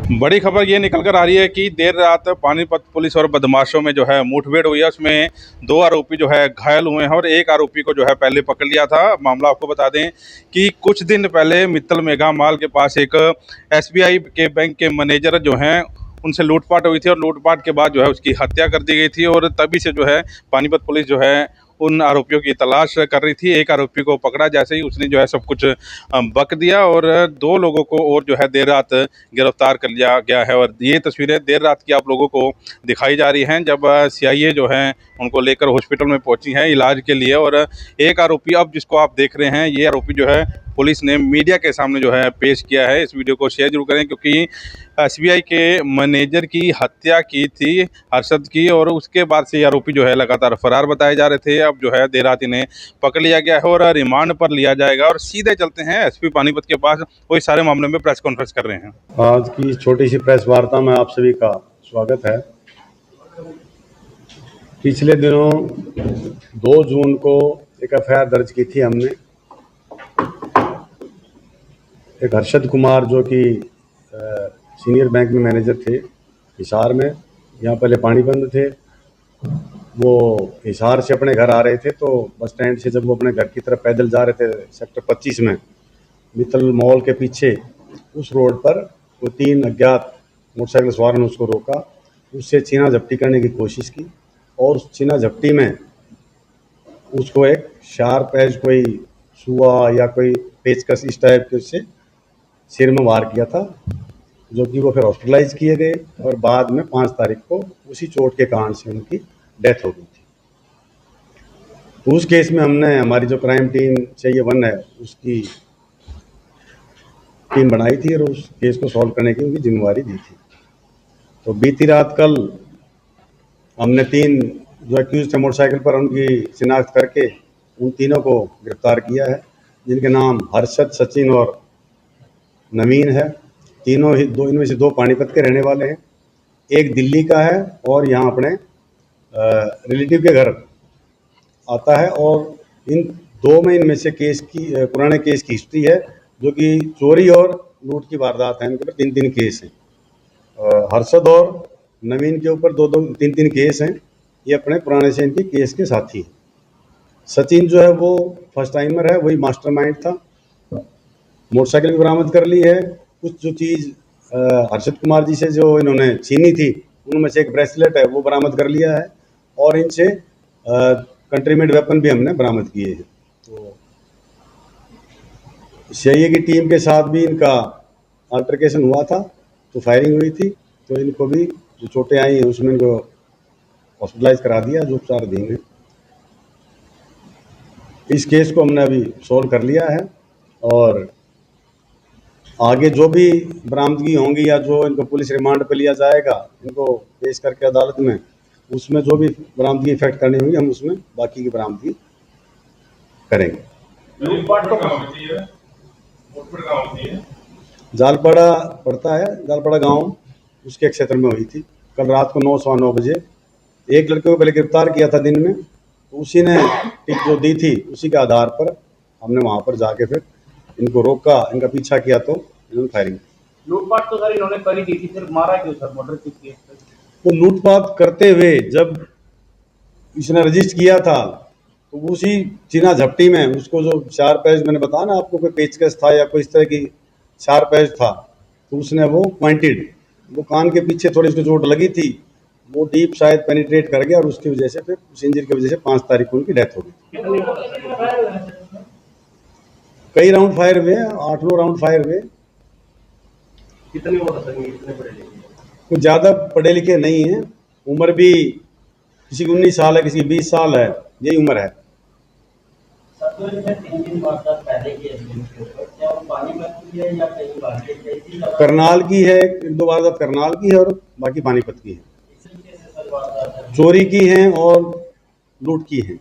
बड़ी खबर ये निकल कर आ रही है कि देर रात पानीपत पुलिस और बदमाशों में जो है मुठभेड़ हुई है। उसमें दो आरोपी जो है घायल हुए हैं और एक आरोपी को जो है पहले पकड़ लिया था। मामला आपको बता दें कि कुछ दिन पहले मित्तल मेगा मॉल के पास एक एसबीआई के बैंक के मैनेजर जो हैं उनसे लूटपाट हुई थी और लूटपाट के बाद जो है उसकी हत्या कर दी गई थी। और तभी से जो है पानीपत पुलिस जो है उन आरोपियों की तलाश कर रही थी। एक आरोपी को पकड़ा, जैसे ही उसने जो है सब कुछ बक दिया और दो लोगों को और जो है देर रात गिरफ्तार कर लिया गया है। और ये तस्वीरें देर रात की आप लोगों को दिखाई जा रही हैं जब सीआईए जो है उनको लेकर हॉस्पिटल में पहुंची हैं इलाज के लिए। और एक आरोपी अब जिसको आप देख रहे हैं, ये आरोपी जो है पुलिस ने मीडिया के सामने जो है पेश किया है। इस वीडियो को शेयर जरूर करें क्योंकि एसबीआई के मैनेजर की हत्या की थी हर्षद की, और उसके बाद से ये आरोपी जो है लगातार फरार बताए जा रहे थे। अब जो है देर रात इन्हें पकड़ लिया गया है और रिमांड पर लिया जाएगा। और सीधे चलते हैं एसपी पानीपत के पास, वो इस सारे मामले में प्रेस कॉन्फ्रेंस कर रहे हैं। आज की छोटी सी प्रेस वार्ता में आप सभी का स्वागत है। पिछले दिनों 2 जून को एक एफआईआर दर्ज की थी हमने। एक हर्षद कुमार जो कि सीनियर बैंक में मैनेजर थे हिसार में, यहाँ पहले पानीपत थे। वो हिसार से अपने घर आ रहे थे तो बस स्टैंड से जब वो अपने घर की तरफ पैदल जा रहे थे सेक्टर 25 में मित्तल मॉल के पीछे उस रोड पर वो 3 अज्ञात मोटरसाइकिल सवार ने उसको रोका, उससे छीना झपटी करने की कोशिश की और उस छीना झपटी में उसको एक शार्प एज कोई सुआ या कोई पेचकस इस टाइप के उससे सिर में वार किया था, जो कि वो फिर हॉस्पिटलाइज किए गए और बाद में 5 तारीख को उसी चोट के कारण से उनकी डेथ हो गई थी। तो उस केस में हमने हमारी जो क्राइम टीम चाहिए 1 है उसकी टीम बनाई थी और उस केस को सॉल्व करने की उनकी जिम्मेवारी दी थी। तो बीती रात कल हमने 3 जो एक्यूज थे मोटरसाइकिल पर उनकी शिनाख्त करके उन तीनों को गिरफ्तार किया है, जिनके नाम हर्षद, सचिन और नवीन है। तीनों ही इनमें से 2 पानीपत के रहने वाले हैं, एक दिल्ली का है और यहाँ अपने रिलेटिव के घर आता है। और इन 2 में इनमें से केस की पुराने केस की हिस्ट्री है, जो कि चोरी और लूट की वारदात है। इनके ऊपर 3 केस हैं। हर्षद और नवीन के ऊपर 2-3 केस हैं। ये अपने पुराने से इनके केस के साथी हैं। सचिन जो है वो फर्स्ट टाइमर है, वही मास्टरमाइंड था। मोटरसाइकिल भी बरामद कर ली है। कुछ जो चीज़ हर्षद कुमार जी से जो इन्होंने छीनी थी उनमें से एक ब्रेसलेट है वो बरामद कर लिया है और इनसे कंट्रीमेड वेपन भी हमने बरामद किए हैं। तो सीआईए की टीम के साथ भी इनका अल्टरकेशन हुआ था, तो फायरिंग हुई थी, तो इनको भी जो चोटें आई हैं उसमें इनको हॉस्पिटलाइज करा दिया, जो उपचार देंगे। इस केस को हमने अभी सॉल्व कर लिया है और आगे जो भी बरामदगी होंगी या जो इनको पुलिस रिमांड पे लिया जाएगा इनको पेश करके अदालत में, उसमें जो भी बरामदगी इफेक्ट करनी होगी हम उसमें बाकी की बरामदगी करेंगे। जालपाड़ा पड़ता है, जालपाड़ा गांव उसके क्षेत्र में हुई थी। कल रात को 9-9:15 बजे एक लड़के को पहले गिरफ्तार किया था दिन में, तो उसी ने टिप जो दी थी उसी के आधार पर हमने वहां पर जाके फिर इनको रोका, इनका पीछा किया तो इन्होंने फायरिंग। लूटपाट तो सर इन्होंने करी दी थी, फिर मारा क्यों सर मर्डर किस केस पे? वो लूटपाट करते हुए जब इसने रजिस्टर किया था तो उसी चीना झपटी में उसको जो शार्प एज मैंने बताया ना आपको, कोई पेचकस था या कोई इस तरह की शार्प एज था, तो उसने वो पॉइंटेड वो कान के पीछे थोड़ी उसको चोट लगी थी, वो डीप शायद पेनिट्रेट कर गया और उसकी वजह से फिर उस इंजरी की वजह से 5 तारीख को उनकी डेथ हो गई। कई राउंड फायर हुए, 8-9 राउंड फायर हुए। कितने वो सर कितने पढ़े लिखे? कुछ ज़्यादा पढ़े लिखे नहीं हैं, उम्र भी किसी की 19 साल है, किसी की 20 साल है, यही उम्र है। करनाल की है, 1-2 वारदात करनाल की है और बाकी पानीपत की है। चोरी की हैं और लूट की हैं।